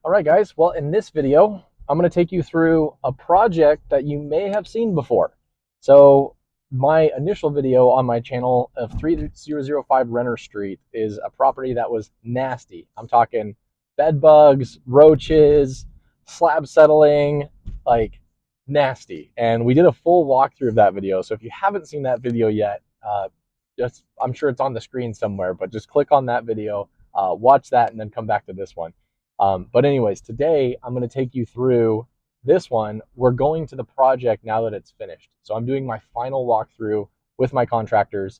All right, guys. Well, in this video, I'm going to take you through a project that you may have seen before. So my initial video on my channel of 3005 Renner Street is a property that was nasty. I'm talking bed bugs, roaches, slab settling, like nasty. And we did a full walkthrough of that video. So if you haven't seen that video yet, I'm sure it's on the screen somewhere, but just click on that video, watch that, and then come back to this one. But anyways, today I'm going to take you through this one. We're going to the project now that it's finished. So I'm doing my final walkthrough with my contractors.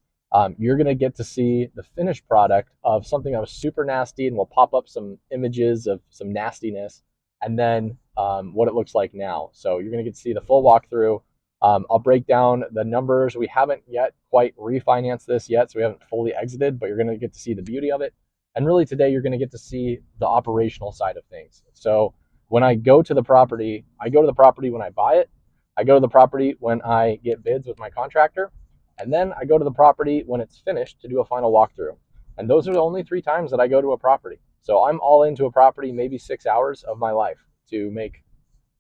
You're going to get to see the finished product of something that was super nasty, and we'll pop up some images of some nastiness, and then what it looks like now. So you're going to get to see the full walkthrough. I'll break down the numbers. We haven't yet quite refinanced this yet, so we haven't fully exited, but you're going to get to see the beauty of it. And really today, you're going to get to see the operational side of things. So when I go to the property, I go to the property when I buy it. I go to the property when I get bids with my contractor. And then I go to the property when it's finished to do a final walkthrough. And those are the only 3 times that I go to a property. So I'm all into a property, maybe 6 hours of my life to make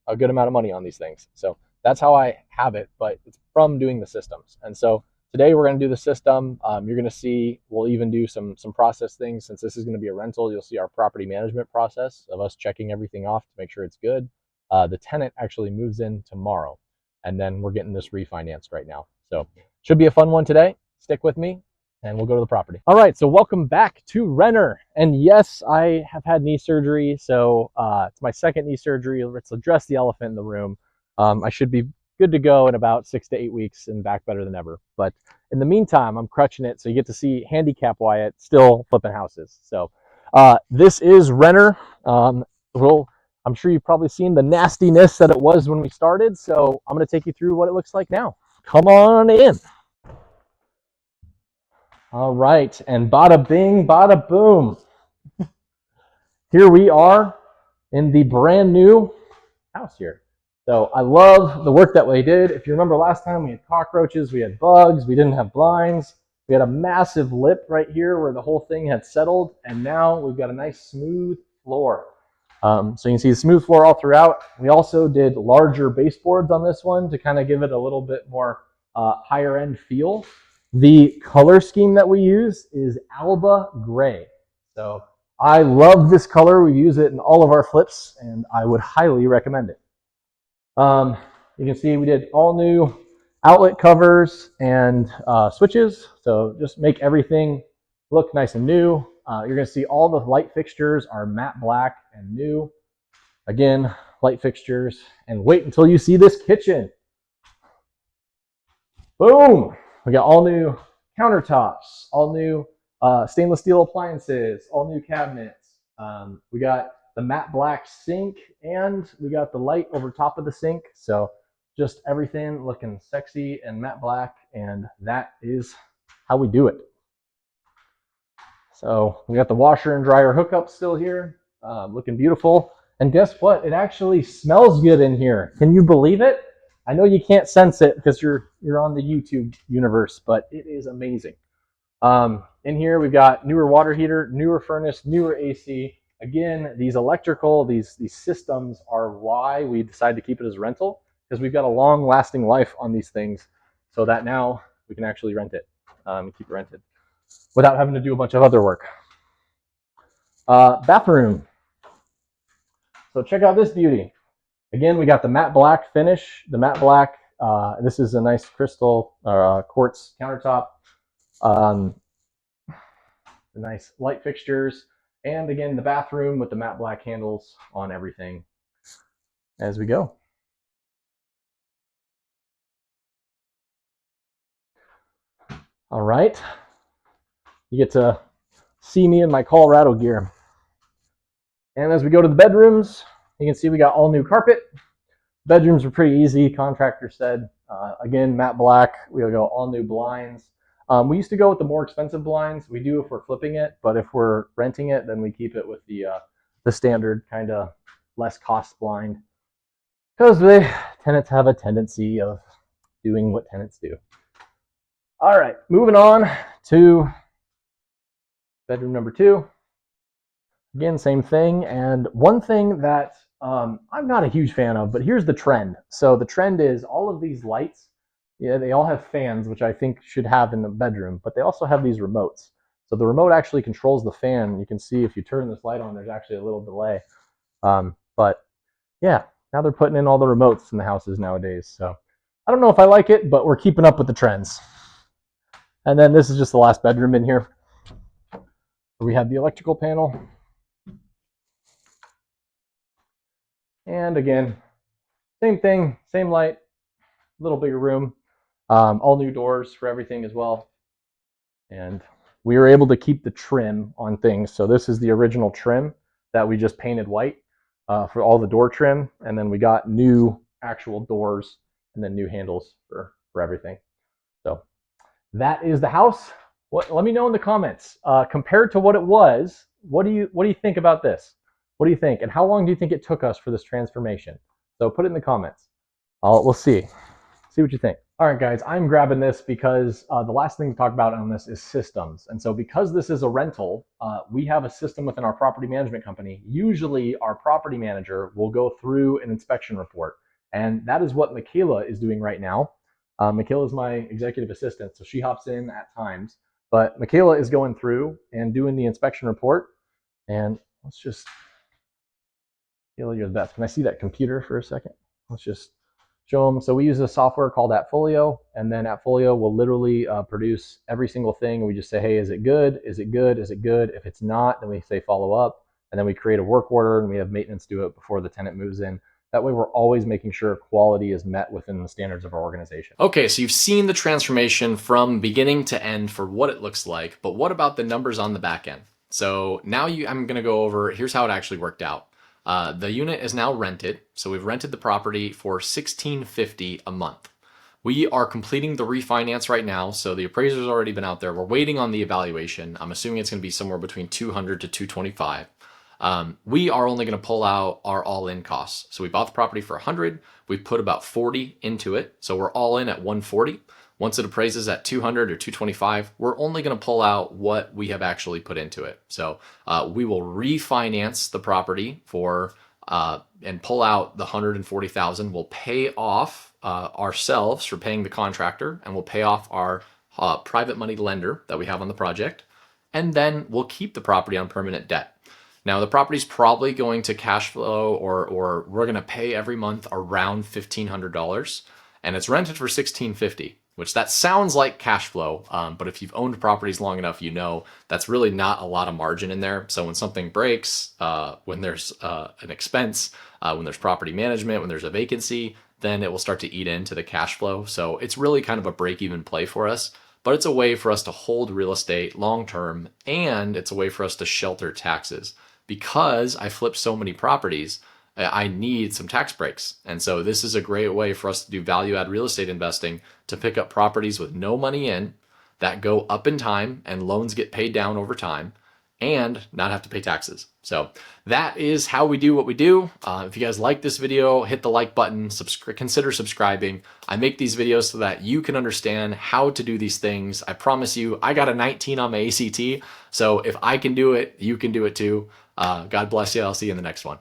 a good amount of money on these things. So that's how I have it, but it's from doing the systems. And so today we're going to do the system. You're going to see, we'll even do some process things. Since this is going to be a rental, you'll see our property management process of us checking everything off to make sure it's good. The tenant actually moves in tomorrow, and then we're getting this refinanced right now. So should be a fun one today. Stick with me and we'll go to the property. All right, so welcome back to Renner. And yes, I have had knee surgery. So it's my second knee surgery. Let's address the elephant in the room. I should be good to go in about 6 to 8 weeks and back better than ever. But in the meantime, I'm crutching it. So you get to see handicap Wyatt still flipping houses. So this is Renner. I'm sure you've probably seen the nastiness that it was when we started. So I'm going to take you through what it looks like now. Come on in. All right. And bada bing, bada boom. Here we are in the brand new house here. So I love the work that we did. If you remember last time, we had cockroaches, we had bugs, we didn't have blinds. We had a massive lip right here where the whole thing had settled, and now we've got a nice smooth floor. So you can see the smooth floor all throughout. We also did larger baseboards on this one to kind of give it a little bit more higher end feel. The color scheme that we use is Alba Gray. So I love this color. We use it in all of our flips, and I would highly recommend it. You can see we did all new outlet covers and switches, so just make everything look nice and new. You're going to see all the light fixtures are matte black and new. Again, light fixtures. And wait until you see this kitchen. Boom! We got all new countertops, all new stainless steel appliances, all new cabinets. We got the matte black sink, and we got the light over top of the sink. So just everything looking sexy and matte black, and that is how we do it. So we got the washer and dryer hookup still here, looking beautiful. And guess what? It actually smells good in here. Can you believe it? I know you can't sense it because you're on the YouTube universe, but it is amazing. In here we've got newer water heater, newer furnace, newer AC. Again, these electrical, these systems are why we decided to keep it as rental, because we've got a long lasting life on these things, so that now we can actually rent it, keep it rented without having to do a bunch of other work. Bathroom. So check out this beauty. Again, we got the matte black finish, the matte black. This is a nice crystal quartz countertop. The nice light fixtures. And again, the bathroom with the matte black handles on everything as we go. All right. You get to see me in my Colorado gear. And as we go to the bedrooms, you can see we got all new carpet. Bedrooms were pretty easy. Contractor said, again, matte black. We'll go all new blinds. We used to go with the more expensive blinds. We do if we're flipping it, but if we're renting it, then we keep it with the standard kind of less cost blind, because the tenants have a tendency of doing what tenants do. All right, moving on to bedroom number 2. Again, same thing. And one thing that I'm not a huge fan of, but here's the trend. So the trend is all of these lights, yeah, they all have fans, which I think should have in the bedroom, but they also have these remotes. So the remote actually controls the fan. You can see if you turn this light on, there's actually a little delay. But yeah, now they're putting in all the remotes in the houses nowadays. So I don't know if I like it, but we're keeping up with the trends. And then this is just the last bedroom in here. We have the electrical panel. And again, same thing, same light, a little bigger room, all new doors for everything as well. And we were able to keep the trim on things. So this is the original trim that we just painted white for all the door trim. And then we got new actual doors and then new handles for everything. So that is the house. Let me know in the comments, compared to what it was, what do you think about this? What do you think? And how long do you think it took us for this transformation? So put it in the comments. We'll see what you think. All right, guys, I'm grabbing this because the last thing to talk about on this is systems. And so because this is a rental, we have a system within our property management company. Usually our property manager will go through an inspection report. And that is what Michaela is doing right now. Michaela is my executive assistant, so she hops in at times. But Michaela is going through and doing the inspection report. And let's just, Michaela, you're the best. Can I see that computer for a second? Let's just show them. So we use a software called AppFolio, and then AppFolio will literally produce every single thing. And we just say, hey, is it good? Is it good? Is it good? If it's not, then we say follow up, and then we create a work order, and we have maintenance do it before the tenant moves in. That way we're always making sure quality is met within the standards of our organization. Okay, so you've seen the transformation from beginning to end for what it looks like, but what about the numbers on the back end? So now I'm gonna go over, here's how it actually worked out. The unit is now rented, so we've rented the property for $1,650 a month. We are completing the refinance right now, so the appraiser's already been out there. We're waiting on the evaluation. I'm assuming it's gonna be somewhere between 200 to 225. We are only going to pull out our all-in costs. So we bought the property for 100. We put about 40 into it. So we're all in at 140. Once it appraises at 200 or 225, we're only going to pull out what we have actually put into it. So we will refinance the property for and pull out the 140,000. We'll pay off ourselves for paying the contractor, and we'll pay off our private money lender that we have on the project, and then we'll keep the property on permanent debt. Now the property's probably going to cash flow, or we're going to pay every month around $1,500, and it's rented for $1,650, which that sounds like cash flow. But if you've owned properties long enough, you know that's really not a lot of margin in there. So when something breaks, when there's an expense, when there's property management, when there's a vacancy, then it will start to eat into the cash flow. So it's really kind of a break-even play for us. But it's a way for us to hold real estate long-term, and it's a way for us to shelter taxes. Because I flip so many properties, I need some tax breaks. And so this is a great way for us to do value add real estate investing, to pick up properties with no money in that go up in time and loans get paid down over time and not have to pay taxes. So that is how we do what we do. If you guys like this video, hit the like button, consider subscribing. I make these videos so that you can understand how to do these things. I promise you, I got a 19 on my ACT. So if I can do it, you can do it too. God bless you. I'll see you in the next one.